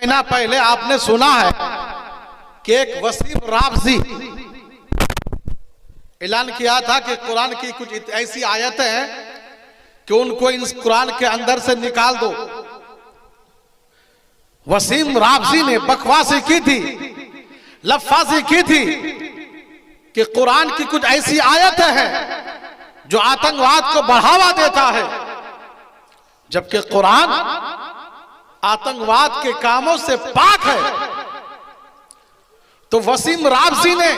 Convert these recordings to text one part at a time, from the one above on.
महीना पहले आपने सुना है कि एक वसीम राबजी ऐलान किया था कि कुरान की कुछ ऐसी आयतें हैं कि उनको इस कुरान के अंदर से निकाल दो। वसीम राबजी ने बकवासी की थी, लफ्फाजी की थी कि कुरान की कुछ ऐसी आयतें हैं जो आतंकवाद को बढ़ावा देता है, जबकि कुरान आतंकवाद के कामों से पाक है। तो वसीम राबजी ने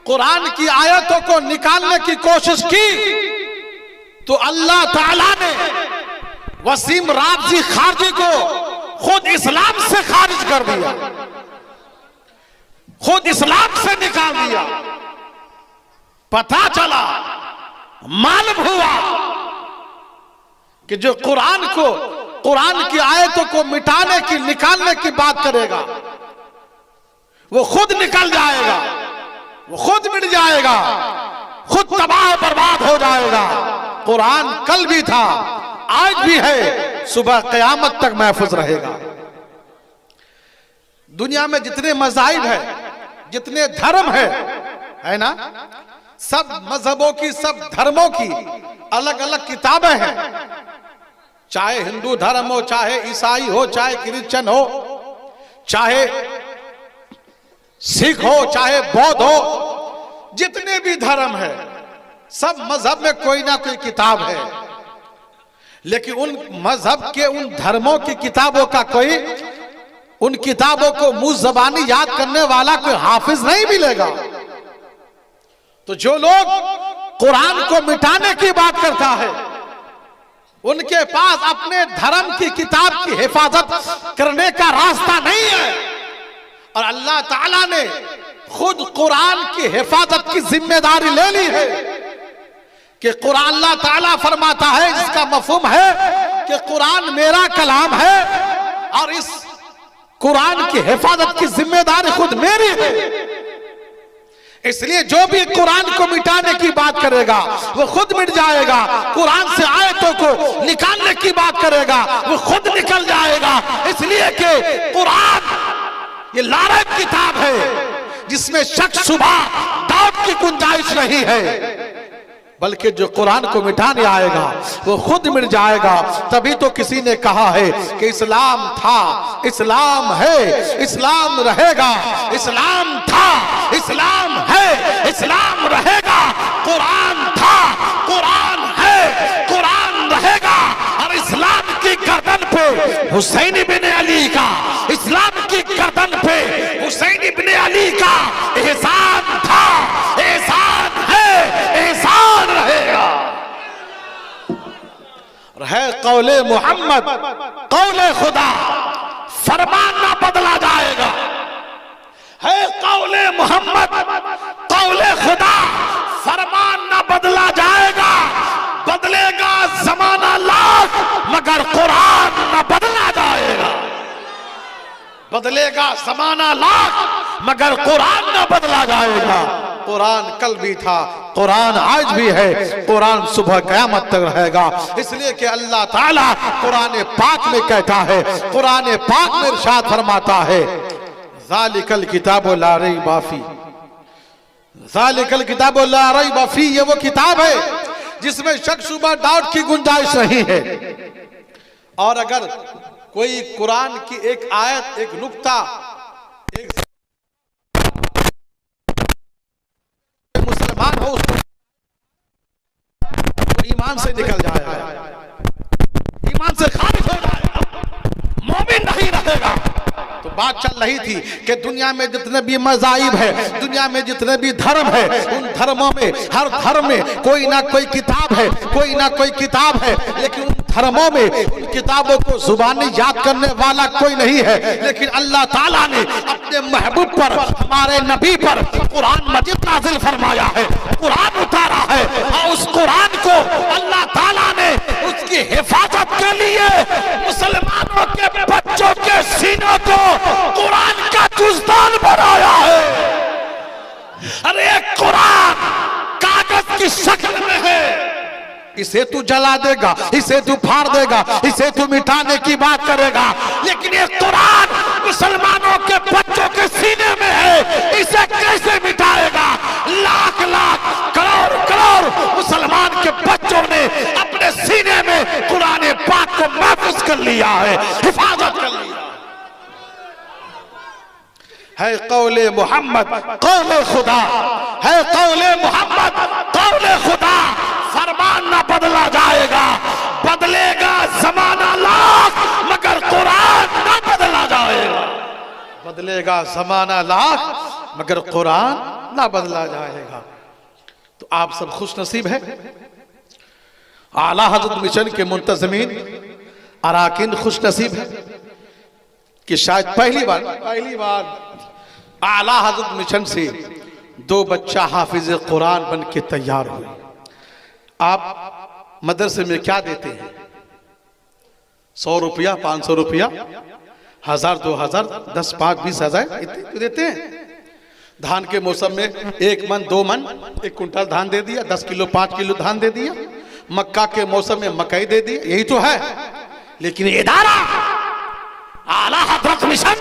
कुरान की आयतों को निकालने की कोशिश की तो अल्लाह ताला ने वसीम राबजी खारजी को खुद इस्लाम से खारिज कर दिया, खुद इस्लाम से निकाल दिया। पता चला, मालूम हुआ कि जो कुरान की आयतों को मिटाने की, निकालने की बात करेगा वो खुद निकल जाएगा, वो खुद मिट जाएगा, खुद तबाह बर्बाद हो जाएगा। कुरान कल भी था, आज भी है, सुबह क़यामत तक महफूज रहेगा। दुनिया में जितने मज़ाहिब है, जितने धर्म है ना, सब मजहबों की, सब धर्मों की अलग अलग किताबें हैं। चाहे हिंदू धर्म हो, चाहे ईसाई हो, चाहे क्रिश्चियन हो, चाहे सिख हो, चाहे बौद्ध हो, जितने भी धर्म है, सब मजहब में कोई ना कोई किताब है। लेकिन उन मजहब के, उन धर्मों की किताबों का कोई, उन किताबों को मुंह ज़बानी याद करने वाला कोई हाफिज नहीं मिलेगा। तो जो लोग कुरान को मिटाने की बात करता है, उनके पास अपने धर्म की किताब की हिफाजत करने का रास्ता नहीं है। और अल्लाह ताला ने खुद कुरान की हिफाजत की जिम्मेदारी ले ली है कि कुरान, अल्लाह ताला फरमाता है, इसका मफहूम है कि कुरान मेरा कलाम है और इस कुरान की हिफाजत की जिम्मेदारी खुद मेरी है। इसलिए जो भी कुरान को मिटाने की बात करेगा वो खुद मिट जाएगा, कुरान से आयतों को निकालने की बात करेगा वो खुद निकल जाएगा। इसलिए कि कुरान ये लारब किताब है जिसमें शक, शुबा, डाउट की गुंजाइश नहीं है, बल्कि जो कुरान को मिटाने आएगा वो खुद मिट जाएगा। तभी तो किसी ने कहा है कि इस्लाम था, इस्लाम है, इस्लाम रहेगा। इस्लाम था, इस्लाम है, इस्लाम रहेगा। कुरान था, कुरान है, कुरान रहेगा। और इस्लाम की गर्दन पे हुसैन इब्ने अली का, इस्लाम की गर्दन पे हुसैन इब्ने अली का एहसान था, एहसान है, एहसान रहेगा। रहे कौले मोहम्मद, कौले खुदा, फरमान ना बदला जाएगा। है कौले मोहम्मद, कौले खुदा, फरमान ना बदला जाएगा। बदलेगा जमाना लाख मगर कुरान ना बदला जाएगा। बदलेगा जमाना लाख मगर कुरान ना बदला जाएगा। कुरान कल भी था, कुरान आज भी है, कुरान सुबह क़यामत तक रहेगा। इसलिए कि अल्लाह ताला कुरान पाक में कहता है, कुरान पाक में इरशाद फरमाता है, ज़ालिकल किताबु ला रैब फीह, ज़ालिकल किताबु ला रैब फीह, ये वो किताब है जिसमें शक, शुबा, डाउट की गुंजाइश नहीं है। और अगर कोई कुरान की एक आयत, एक नुक्ता, एक मुसलमान हो उसको तो ईमान से निकल जाएगा, ईमान से खारिज हो जाएगा, मोमिन नहीं रहेगा। तो बात चल रही थी कि दुनिया में जितने भी मज़ाहिब है, दुनिया में जितने भी धर्म है, उन धर्मों में, हर धर्म में कोई ना कोई किताब है, कोई ना कोई किताब है। लेकिन उन धर्मों में उन किताबों को जुबानी याद करने वाला कोई नहीं है। लेकिन अल्लाह ताला ने अपने महबूब पर, हमारे नबी पर कुरान मजीद नाज़िल फरमाया है, कुरान उतारा है। और उस कुरान को अल्लाह ताला ने उसकी हिफाजत के लिए मुसलमानों के बच्चों के सीनों को कुरान का जुज़दान बनाया है। अरे कुरान कागज की शक्ल में है, इसे तू जला देगा, इसे तू फाड़ देगा, इसे तू मिटाने की बात करेगा, लेकिन ये कुरान मुसलमानों के बच्चों के सीने में है, इसे कैसे मिटाएगा? लाख लाख करोड़ करोड़ मुसलमान के बच्चों ने अपने सीने में कुरान पाक को महफूज कर लिया है, हिफाजत कर लिया है। कौले मोहम्मद कौले खुदा है, कौले मोहम्मद कौले खुदा। फरमान ना बदला जाएगा, बदलेगा जमाना लाख मगर कुरान ना बदला जाएगा। बदलेगा जमाना लाख मगर कुरान ना बदला जाएगा। तो आप सब खुश नसीब है, आला हजरत मिशन के मुंतजमीन अराकीन खुश नसीब है कि शायद पहली बार आला हजरत मिशन से 2 बच्चा हाफिज कुरान बन के तैयार हुए। आप मदरसे में क्या देते हैं? 100 रुपया, 500 रुपया, 1000, 2000, 10, 5, 20 हजार इतने देते हैं। धान के मौसम में 1 मन 2 मन 1 कुंटल धान दे दिया, 10 किलो 5 किलो धान दे दिया। मक्का के मौसम में मकई दे दी, यही तो है। लेकिन इदारा आला हजरत मिशन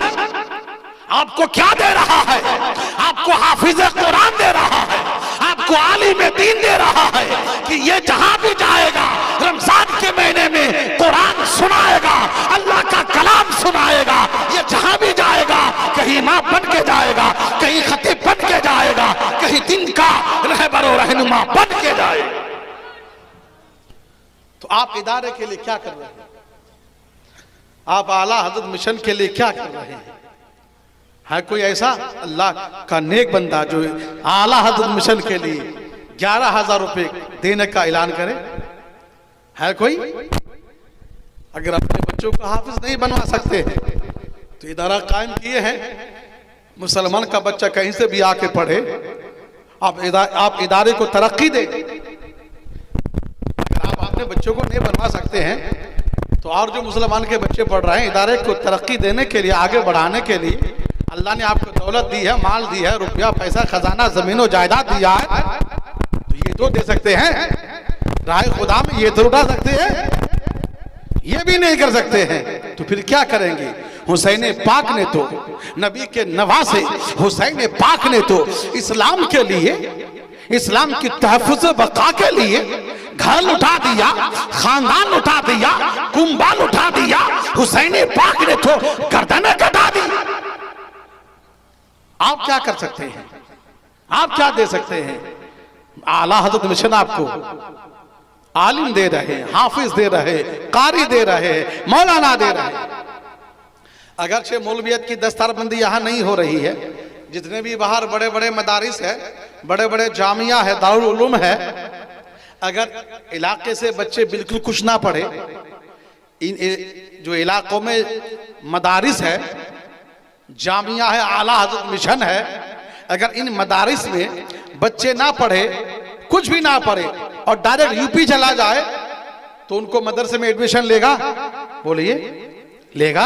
आपको क्या दे रहा है? आपको हाफिज कुरान दे रहा है, आपको आलिम दीन दे रहा है कि ये जहां भी जाएगा रमजान के महीने में कुरान सुनाएगा, अल्लाह का कलाम सुनाएगा। ये जहां भी जाएगा कहीं इमाम बन के जाएगा, कहीं खतीब बन के जाएगा, कहीं दिन का रहबर और रहनुमा बन के जाएगा। तो आप इदारे के लिए क्या कर रहे हैं? आप आला हजरत मिशन के लिए क्या कर रहे हैं? है कोई ऐसा अल्लाह का नेक बंदा जो आला हजरत मिशन के लिए 11,000 रुपए देने का ऐलान करे? है कोई? अगर अपने बच्चों को हाफिज नहीं बनवा सकते हैं तो इदारा कायम किए हैं, मुसलमान का बच्चा कहीं से भी आके पढ़े, आप इदारे को तरक्की दे। अगर आप अपने बच्चों को नहीं बनवा सकते हैं तो और जो मुसलमान के बच्चे पढ़ रहे हैं, इदारे को तरक्की देने के लिए, आगे बढ़ाने के लिए अल्लाह ने आपको दौलत दी है, माल दी है, रुपया पैसा खजाना जमीन जायदाद दिया है, तो ये तो दे सकते हैं। राह खुदा में ये तो उठा सकते हैं, ये भी नहीं कर सकते हैं तो फिर क्या करेंगे? हुसैन पाक ने तो, नबी के नवासे हुसैन पाक ने तो इस्लाम के लिए, इस्लाम की तहफ़्फ़ुज़ बका के लिए घर लुटा दिया, खानदान लुटा दिया, कुंबा लुटा दिया। हुसैन पाक ने तो गर्दनें कटा दी। आप क्या कर सकते हैं? आप क्या दे सकते हैं? आला हजरत मिशन आपको आलिम दे रहे हैं, हाफिज दे रहे, कारी दे रहे, मौलाना दे रहे। अगरचे मौलवियत की दस्तारबंदी यहाँ नहीं हो रही है, जितने भी बाहर बड़े बड़े मदारिस है, बड़े बड़े जामिया है, दारुल उलूम है, अगर इलाके से बच्चे बिल्कुल कुछ ना पढ़े, इन जो इलाकों में मदारिस है, जामिया है, आला हजरत मिशन है, अगर इन मदारिस में बच्चे ना पढ़े, कुछ भी ना पढ़े और डायरेक्ट यूपी चला जाए तो उनको मदरसे में एडमिशन लेगा? बोलिए, लेगा?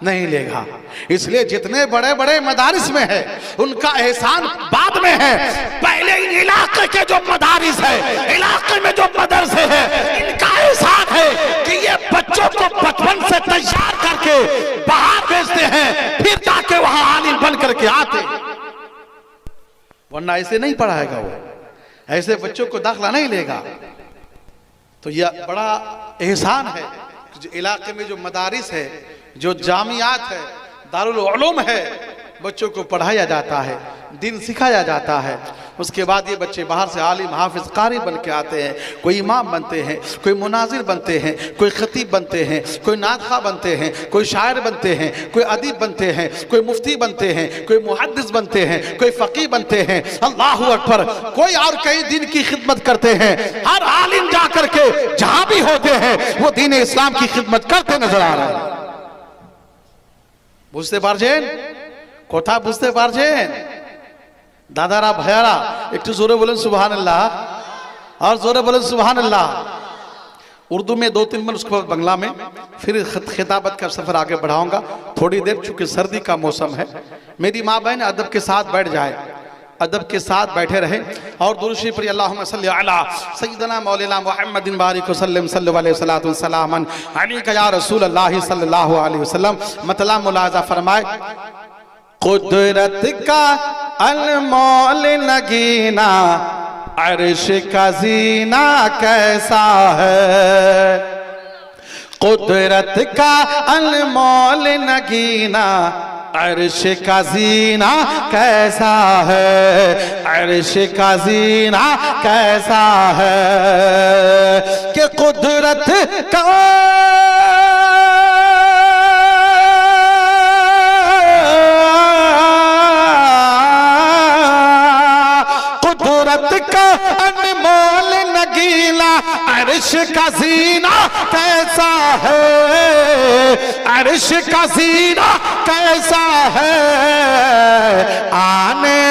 नहीं लेगा। इसलिए जितने बड़े बड़े मदारिस में है उनका एहसान बाद में है, पहले इन इलाके के जो मदारिस है, इलाके में जो मदरसे है, इनका एहसान है कि ये बच्चों को बचपन से तैयार करके बाहर भेजते हैं, फिर जाके वहां आलिम बन करके आते। वरना ऐसे नहीं पढ़ाएगा वो, ऐसे बच्चों को दाखिला नहीं लेगा। तो यह बड़ा एहसान है जो इलाके में जो मदारिस है, जो जामियात है, दारुल उलूम है, बच्चों को पढ़ाया जाता है, दिन सिखाया जाता है। उसके बाद ये बच्चे बाहर से आलिम हाफिज कारी बन के आते हैं, कोई इमाम बनते हैं, कोई मुनाजिर बनते हैं, कोई खतीब बनते हैं, कोई नातखा बनते हैं, कोई शायर बनते हैं, कोई अदीब बनते हैं, कोई मुफ्ती बनते हैं, कोई मुहद्दिस बनते हैं, कोई फ़क़ीह बनते हैं। अल्लाहु अकबर। कोई और कई दिन की खिदमत करते हैं। हर आलिम जा करके जहां भी होते हैं वो दीन इस्लाम की खिदमत करते नजर आ रहे हैं। বুঝতে পারছেন? কথা বুঝতে পারছেন? দাদারা ভাইয়ারা একটু জোরে বলেন সুবहानअल्लाह, और जोरे बोलें सुबहानअल्लाह। उर्दू में 2-3 मिनट, उसके बाद बंगला में, फिर खिताबत का सफर आगे बढ़ाऊंगा थोड़ी देर, चूंकि सर्दी का मौसम है। मेरी माँ बहन अदब के साथ बैठ जाए, अदब के साथ बैठे रहे और दुरूद शरीफ पढ़िए। अल्लाहुम्मा सल्ली अला सय्यिदना मौलाना मुहम्मदिन बारिक वसल्लम सल्लल्लाहु अलैहि वसल्लम सलामन अलैका या रसूलल्लाह सल्लल्लाहु अलैहि वसल्लम। मतलब मुलाजा फरमाए, कुदरत का अनमोल नगीना अर्श का जीना कैसा है, कुदरत का अनमोल नगीना अर्श का जीना कैसा है, अर्श का जीना कैसा है कि कुदरत का अनमोल नगीना अर्श का जीना कैसा है, अर्श का जीना कैसा है। आने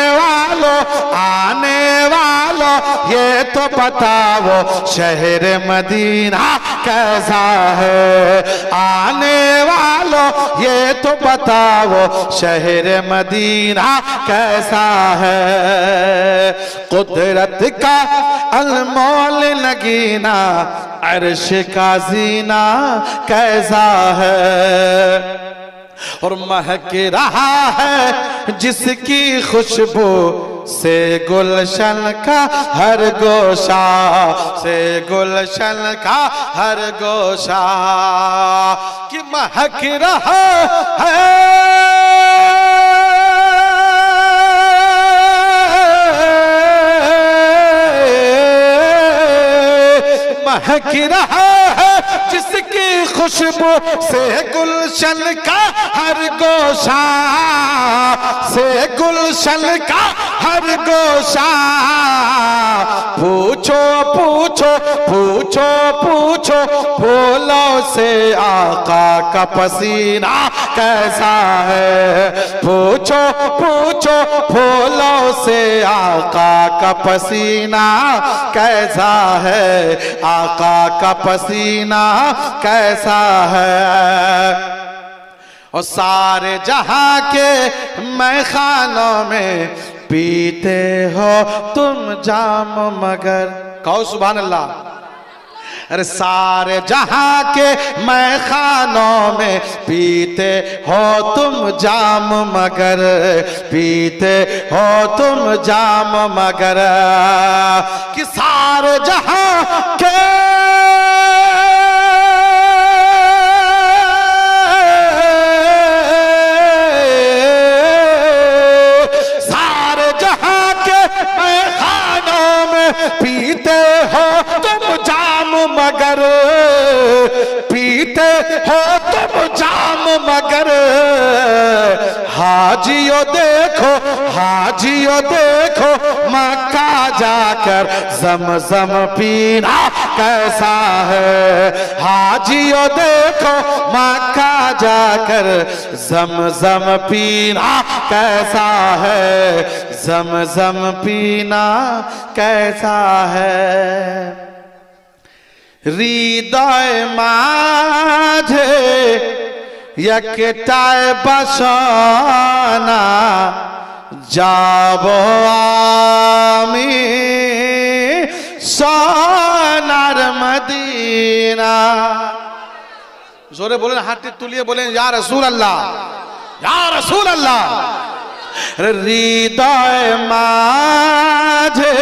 वालों ये तो बताओ शहर मदीना कैसा है, आने वालों ये तो बताओ शहर मदीना कैसा है। कुदरत का अनमोल नगीना अर्श का जीना कैसा है। और महक रहा है जिसकी खुशबू से गुलशन का हर गोशा, से गुलशन का हर गोशा कि महक रहा है महक रहा है जिसकी खुशबू से गुलशन का हर गोशा, से गुलशन का हर गोशा। पूछो पूछो पूछो पूछो फूलों से आका का पसीना कैसा है, पूछो पूछो फूलों से आका का पसीना कैसा है, आका का पसीना कैसा है। और सारे जहां के मैखानों में पीते हो तुम जाम मगर, कहो सुभान अल्लाह। अरे सारे जहां के मैखानों में पीते हो तुम जाम मगर, पीते हो तुम जाम मगर कि सारे जहां के पीते हो तुम जाम मगर, पीते हो तुम जाम मगर। हाजियो देखो, हाजियो देखो मक्का जाकर ज़मज़म पीना कैसा है, हाजियो देखो मक्का जाकर ज़मज़म पीना कैसा है, ज़मज़म पीना कैसा है। हृदय माझे एकटाय बसना जाबो आमी सोनार मदीना। जोरे बोले, हाथ तुलिए बोले या रसूल अल्लाह, या रसूल अल्लाह। हृदय माझे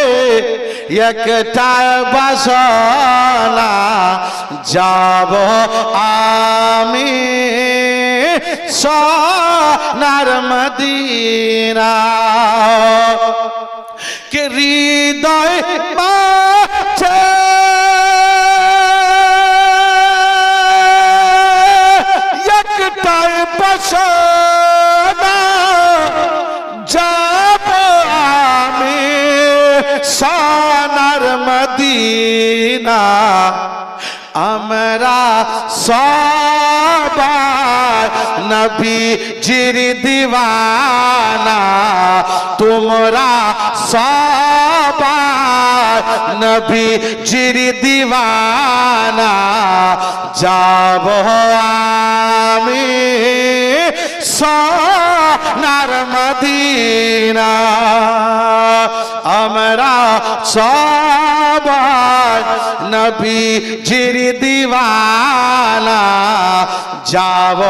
एकटाय बसना जाबो आमी सोनार मदीना के हृदय माझे एकटाय बसना जाबो आमी सोनार मदीना। हमरा सबार नबी जिर दीवाना, तुमरा सबार नबी जिर दीवाना जाबो आमी सोनार मदीना। हमरा সবাই নবীজির দিওয়ানা যাব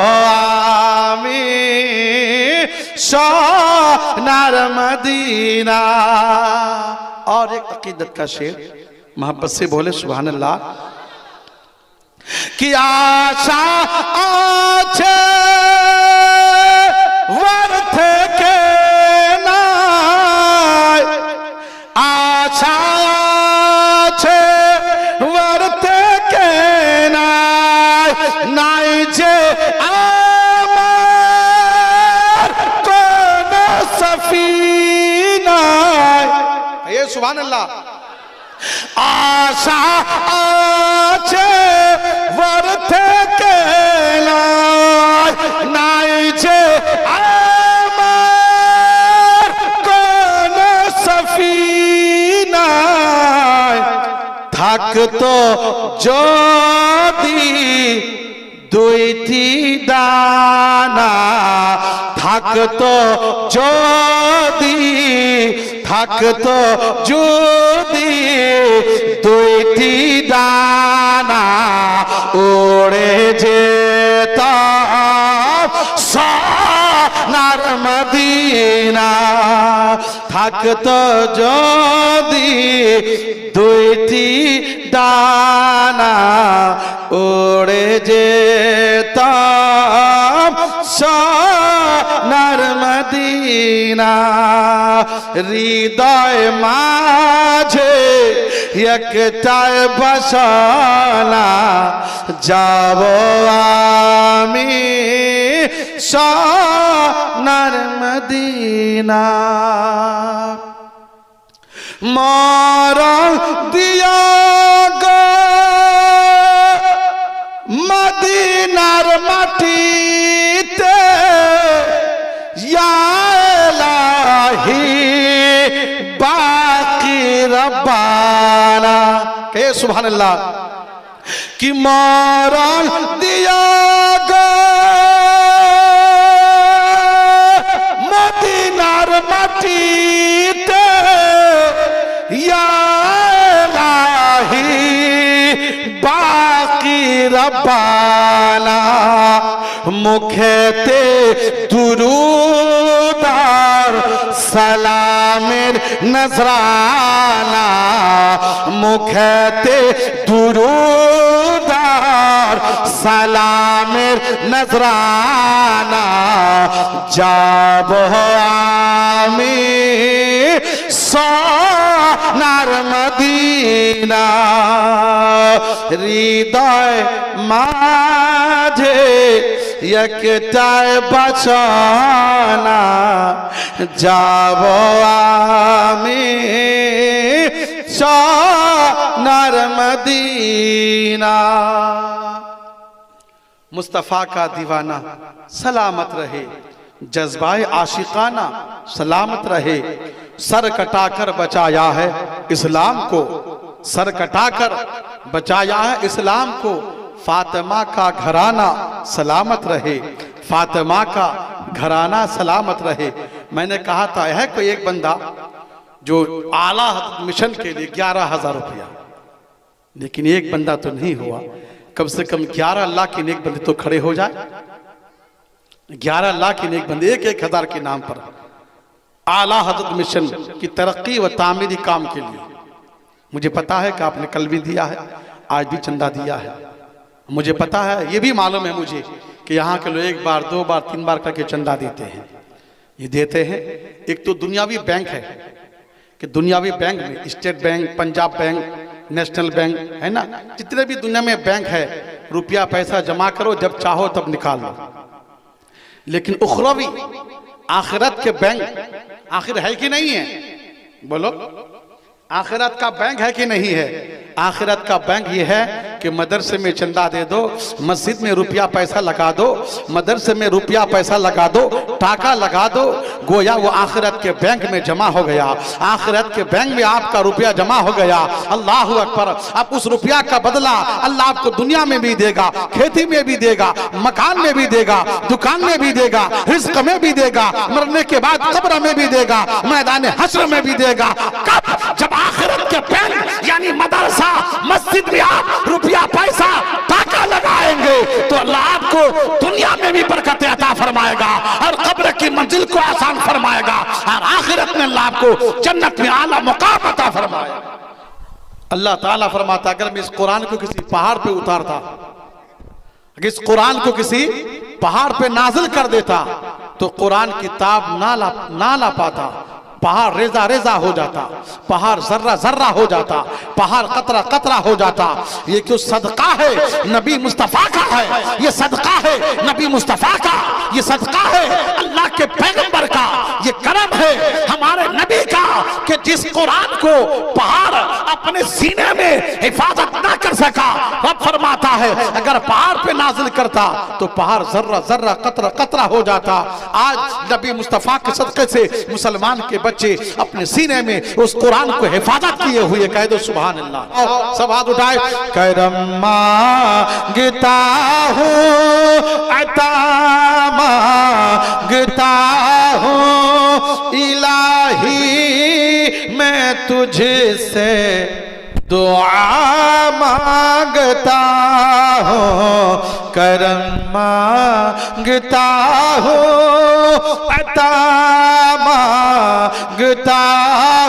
আমি सोनार मदीना। और एक अकीदत का शेर मोहब्बत से बोले सुभान अल्लाह। कि आशा आछे वर्थ के नाय, आशा आछे वर्थ के नाय, नाय जे ये सुभान अल्लाह। आशा आछे वर्थ के नाय जे आमार कोन सफीना থাকতো যদি দুইটি দানা, থাকতো যদি, থাকতো যদি দুইটি দানা, উড়ে যেতাম সোনার মদিনা। থাকতো যদি দুইটি দানা, উড়ে যেতাম সোনার মদিনা। হৃদয় মাঝে একটাই বাসনা, যাব আমি সোনার মদিনা। মরণ দিয়া গো মদিনার মাটিতে, ইয়া ইলাহি বাকি রব্বানা। কে সুবহানাল্লাহ। कि मरण दिया गो मदीनार माटीते, या इलाही बाकी रब्बाना। मुखेते दुरूदार सलामेर नजराना, मुखेते दुरूदार सलामेर नजराना। যাব আমি সোনার মদিনা। হৃদয় মাঝে একটাই বাসনা, যাব আমি सोनार मदीना। मुस्तफ़ा का दीवाना सलामत रहे, जज्बाए आशिकाना सलामत रहे। सर कटाकर बचाया है इस्लाम को, सर कटाकर बचाया है इस्लाम को। फातिमा का घराना सलामत रहे, फातिमा का घराना सलामत रहे। मैंने कहा था है कोई एक बंदा जो आला मिशन के लिए 11,000 रुपया, लेकिन एक बंदा तो नहीं हुआ। कम से कम 11 लाख के नेक बंदे तो खड़े हो जाए। 11 लाख के नेक बंदे 1,000 के नाम पर आला हजरत मिशन की तरक्की व तामीरी काम के लिए। मुझे पता है कि आपने कल भी दिया है, आज भी चंदा दिया है। मुझे पता है, ये भी मालूम है मुझे कि यहाँ के लोग 1 बार 2 बार 3 बार करके चंदा देते हैं। ये देते हैं, एक तो दुनियावी बैंक है कि दुनियावी बैंक में state bank, Punjab bank, national bank है ना, जितने भी दुनिया में बैंक है, रुपया पैसा जमा करो, जब चाहो तब निकाल लो। लेकिन उखरवी आखिरत के बैंक आखिर है कि नहीं है? बोलो, आखिरत का बैंक है कि नहीं है? आखिरत का बैंक ये है कि मदरसे में चंदा दे दो, मस्जिद में रुपया पैसा लगा दो, मदरसे में रुपया पैसा लगा दो, टाका लगा दो, गोया वो आखिरत के बैंक में जमा हो गया। आखिरत के बैंक में आपका रुपया जमा हो गया। अल्लाह अकबर। अब उस रुपया का बदला अल्लाह आपको दुनिया में भी देगा, खेती में भी देगा, मकान में भी देगा, दुकान में भी देगा, रिज़्क में भी देगा, मरने के बाद कब्र में भी देगा, मैदान हश्र में भी देगा। कब? जब आखिरत के बैंक यानी मदरसा मस्जिद में आप रुपया पैसा टाका लगाएंगे तो अल्लाह आपको दुनिया में भी बरकत अता फरमाएगा और कब्र की मंजिल को आसान फरमाएगा और आखिरत में अल्लाह आपको जन्नत में आला मुकाम अता फरमाएगा। अल्लाह ताला फरमाता अगर मैं इस कुरान को किसी पहाड़ पे उतारता, इस कुरान को किसी पहाड़ पे नाजिल कर देता तो कुरान किताब ना ला पाता। पहाड़ रेजा रेजा हो जाता, पहाड़ जर्रा जर्रा हो जाता, पहाड़ कतरा कतरा हो जाता। ये क्यों? सदका है नबी मुस्तफा का है, ये सदका है नबी मुस्तफा का, ये सदका है अल्लाह के पैगंबर का, ये करम है हमारे नबी का कि जिस कुरान को पहाड़ अपने सीने में हिफाजत ना कर सका, रब फरमाता है अगर पहाड़ पे नाजिल करता तो पहाड़ जर्रा जर्रा कतरा कतरा हो जाता। आज नबी मुस्तफा के सदके से मुसलमान के बच्चे अपने सीने में उस कुरान को हिफाजत किए हुए। कह दो सुभान अल्लाह। सब हाथ उठाए। करम मांगता हूँ, अता मांगता हूँ इलाही मैं तुझसे, दुआ मांगता हूँ, करम मांगता हूँ, अता मांगता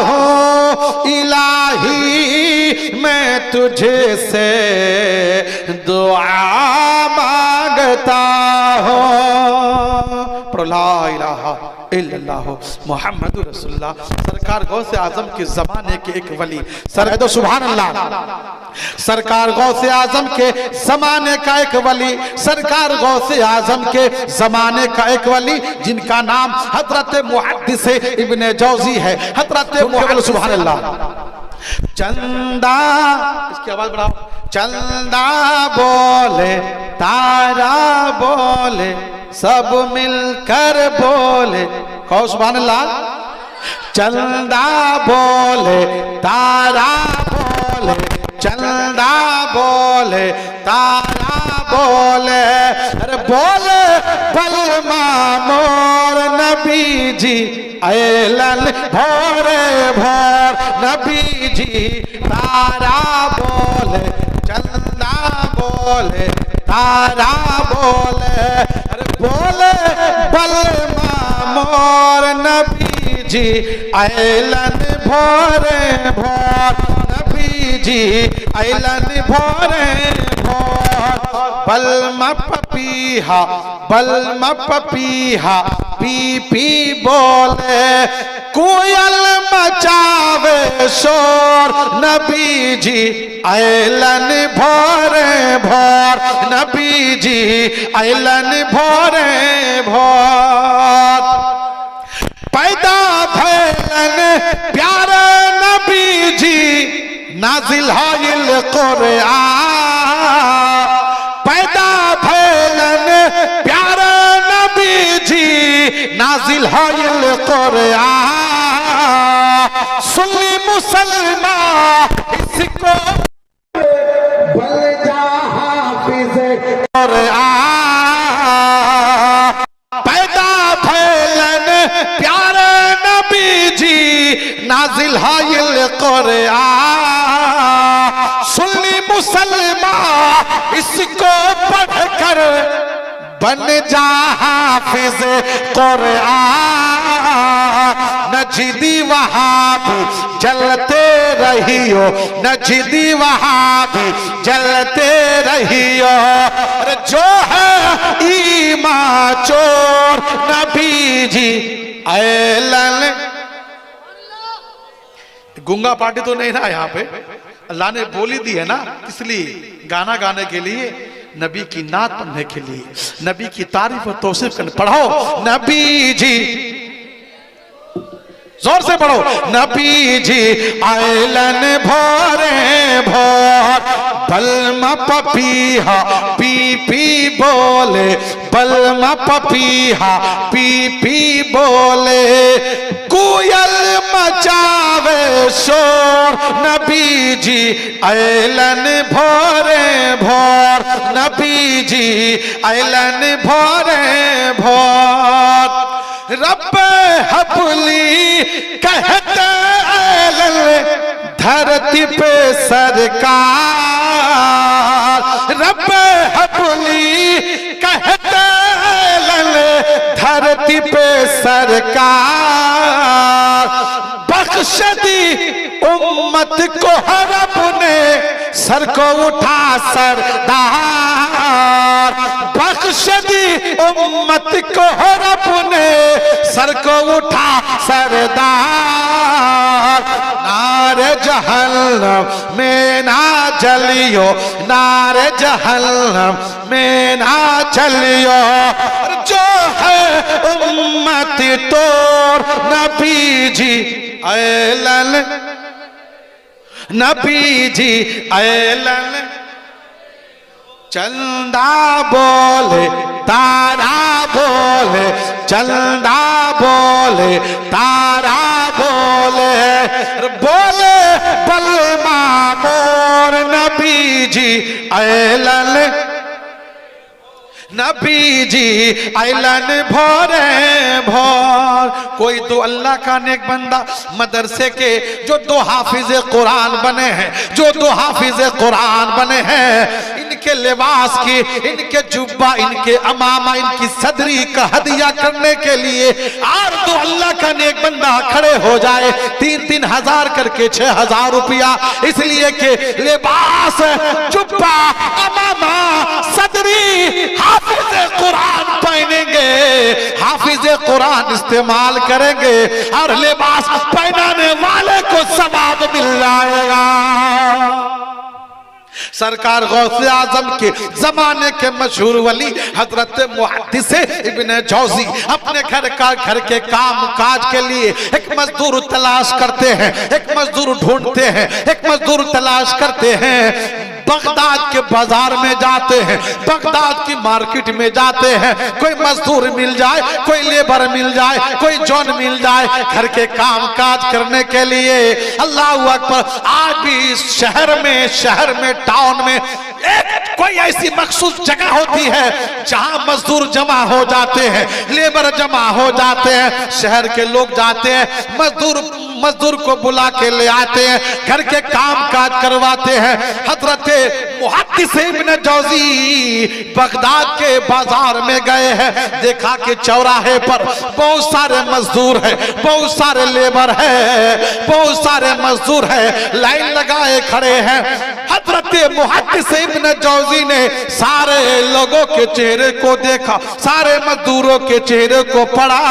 हूँ इलाही मैं तुझे से, दुआ मांगता हूँ। ला इलाहा इल्लल्लाह मुहम्मदुर रसूलुल्लाह। सरकार गौसे आजम के जमाने के एक वली, सर दो सुभान अल्लाह। सरकार गौसे आजम के जमाने का एक वली, सरकार गौसे आजम के जमाने का एक वली जिनका नाम हजरत मुहद्दिस इब्ने जौजी है। हजरत मुहद्दिस सुभान अल्लाह। चंदा, इसकी आवाज बढ़ाओ। चंदा बोले तारा बोले सब मिलकर बोले, कहो सुभान अल्लाह। चंदा बोले तारा बोले, चंदा बोले तारा बोले, अरे बोले बलमा मोर नबी जी ऐलन भोरे भोर, नबी जी तारा बोले, चंदा बोले तारा बोले, अरे बोले बलमा मोर नबी जी ऐलन भोरे भोर, नबी जी ऐलन भोरे भोर। बलमा पपीहा, बलमा पपीहा पी पी बोले, कोयल मचावे शोर, नबी जी ऐलन भोरे भोर, नबी जी ऐलन भोरे भोर। पैदा भैलन प्यारे नबी जी नाजिल हाइल कुरआन, पैदा भैलन प्यारे नबी जी नाजिल हाइल कुरआन। सुन्नी मुसलमान इसको बल जा हाफिज कुरआन, पैदा भैलन प्यारे नबी जी नाजिल हाइल कुरआन। सुन्नी मुसलमान इसको पढ़कर बन जा हाफिज कुरआन। नजदी वहाँ भी जलते रहियो, नजदी वहाँ भी जलते रहियो, जो है ईमान चोर नबी जी ऐलन। गुंगा पार्टी तो नहीं ना यहाँ पे, अल्लाह ने बोली दी है ना, किस लिए? गाना गाने के लिए, नबी की नात पढ़ने के लिए, नबी की तारीफ और तौसीफ करने। पढ़ो नबी जी जोर से पढ़ो। नबी जी आयलन भोरे भोर, बलमा पपीहा पी पी बोले, बलमा पपीहा पी पी बोले, कोयल मचावे शोर, नबी जी आयलन भोरे भोर, नबी जी आयलन भोरे भोर। रब हबली कहते धरती पे सरकार, रब हबली कहते धरती पे सरकार, बख्श दी उम्मत को रब ने सर को उठा सरदार, बख्श दी उम्मत को रब ने सर को उठा सरदार। नारे जहन्नम में ना जलियो, नारे जहन्नम में ना चलियो, जो है उम्मत तोर, नबी जी ऐलन, नबी जी ऐलन। चंदा बोले तारा बोले, चंदा बोले तारा बोले, बोले बलमा मोर, नबी जी ऐलन, नबी जी ऐलन भोरे भोर। कोई तो अल्लाह का नेक बंदा मदरसे के जो 2 हाफिज कुरान बने हैं, जो 2 हाफिज कुरान बने हैं, इनके लिबास की, इनके जुब्बा, इनके अमामा, इनकी सदरी का हदिया करने के लिए और तो अल्लाह का नेक बंदा खड़े हो जाए 3-3 हजार करके 6,000 रुपया, इसलिए कि लिबास, जुब्बा, अमामा, सदरी हाफिज कुरान पहनेंगे, हाफिज कुरान इस्तेमाल करेंगे और लिबास पहनाने वाले को सवाब मिल जाएगा। सरकार गौसे आजम के जमाने के मशहूर वली हजरत मुहद्दिस इब्ने जौजी अपने घर के काम काज के लिए एक मजदूर तलाश करते हैं, एक मजदूर ढूंढते हैं, एक मजदूर तलाश करते हैं। बगदाद के बाजार में जाते हैं, बगदाद की मार्केट में जाते हैं, कोई मजदूर मिल जाए, कोई लेबर मिल जाए, कोई जॉन मिल जाए घर के काम काज करने के लिए। अल्लाह अकबर। आज भी शहर में टाउन में एक कोई ऐसी मखसूस जगह होती है जहां मजदूर जमा हो जाते हैं, लेबर जमा हो जाते हैं, शहर के लोग जाते हैं, मजदूर को बुला के ले आते हैं, घर के काम काज करवाते हैं। हजरत मुहद्दिस इब्ने जौजी बगदाद के बाजार में गए हैं, देखा कि चौराहे पर बहुत सारे मजदूर हैं, बहुत सारे लेबर हैं, बहुत सारे मजदूर हैं, लाइन लगाए खड़े हैं। हजरत मुहद्दिस इब्ने जौजी ने सारे लोगों के चेहरे को देखा, सारे मजदूरों के चेहरे को पढ़ा।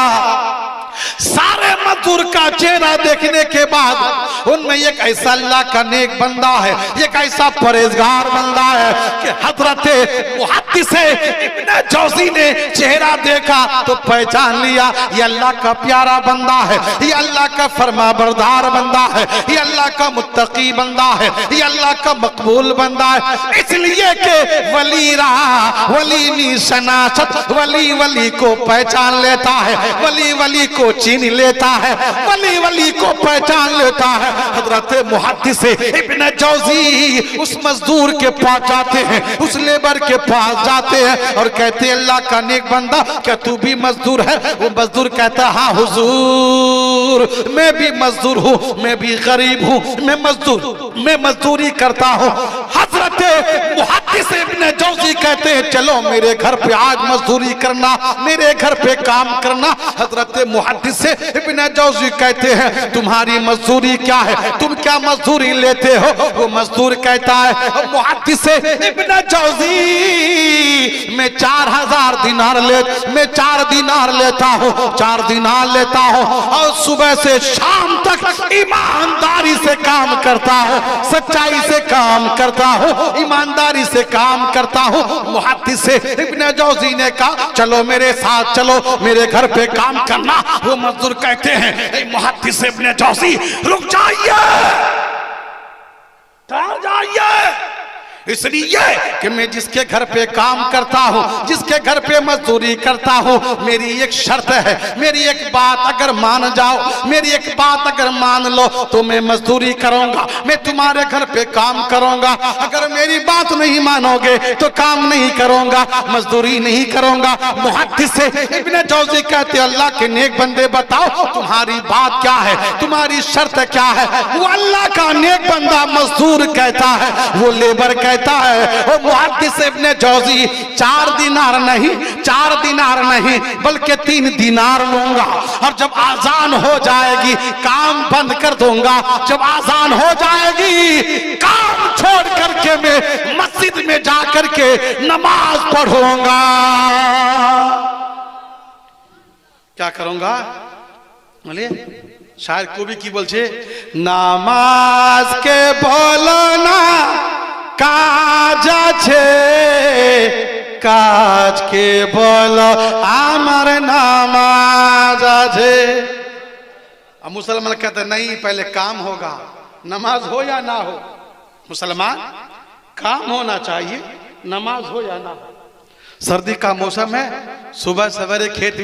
सारे मजदूर का चेहरा देखने के बाद उनमें एक ऐसा अल्लाह का नेक बंदा है, एक ऐसा परहेजगार बंदा है कि हजरत मुहद्दिस इब्ने जौजी ने चेहरा देखा तो पहचान लिया, ये अल्लाह का प्यारा बंदा है, ये अल्लाह का फरमाबरदार बंदा है, ये अल्लाह का मुत्तकी बंदा है, ये अल्लाह का मकबूल बंदा है। इसलिए कि वली रहा वली नी शनासत, वली वली को पहचान लेता है, वली वली को चीन लेता है, वली वली को पहचान लेता है। हजरत मुहद्दिस इब्ने जौजी उस मजदूर के पास जाते हैं, उस लेबर के पास जाते हैं और कहते हैं अल्लाह का नेक बंदा क्या तू भी मजदूर है? वो मजदूर कहता है हाँ हुजूर मैं भी मजदूर हूँ, मैं भी गरीब हूँ, मैं मजदूरी करता हूँ। हजरत मुहद्दिस इब्ने जौजी कहते हैं चलो मेरे घर पे आज मजदूरी करना, मेरे घर पे काम करना। हजरत मुहद्दिस इब्ने जौजी कहते हैं तुम्हारी मजदूरी क्या है, तुम क्या मजदूरी लेते हो? वो मजदूर कहता है मुहद्दिस इब्ने जौजी मैं 4,000 दिनार मैं 4 दिनार लेता हूँ, 4 दिनार लेता हूँ और सुबह से शाम तक ईमानदारी से काम करता हूँ, सच्चाई से काम करता हूँ, ईमानदारी से पे काम करता हूँ। मुहद्दिस इब्ने जौज़ी ने कहा चलो मेरे साथ चलो, मेरे घर पे काम करना। वो मजदूर कहते हैं मुहद्दिस इब्ने जौज़ी रुक जाइए, ठहर जाइए, इसलिए कि मैं जिसके घर पे काम करता हूँ, जिसके घर पे मजदूरी करता हूँ, मेरी एक शर्त है, मेरी एक बात अगर मान जाओ, मेरी एक बात अगर मान लो तो मैं मजदूरी करूंगा, मैं तुम्हारे घर पे काम करूंगा। अगर मेरी बात नहीं मानोगे तो काम नहीं करूंगा, मजदूरी नहीं करूंगा। मुहद्दिस इब्ने जौज़ी कहते अल्लाह के नेक बंदे बताओ तुम्हारी बात क्या है, तुम्हारी शर्त क्या है। वो अल्लाह का नेक बंदा मजदूर कहता है, वो लेबर कहता है वो मुहद्दिस इब्ने जौज़ी 4 दिनार नहीं बल्कि 3 दिनार लूंगा, और जब आजान हो जाएगी काम बंद कर दूंगा। जब आजान हो जाएगी काम छोड़ करके मैं मस्जिद में जा करके नमाज पढ़ूंगा। क्या करूंगा? बोलिए शायर को भी की बोलছে नामाज के बोलो ना কাজ আছে, কাজ কে বলো আমার নামাজ আছে। अब मुसलमान कहते नहीं पहले काम होगा, नमाज हो या ना हो। मुसलमान काम होना चाहिए, नमाज हो या ना हो। सर्दी का मौसम है, सुबह सवेरे खेत में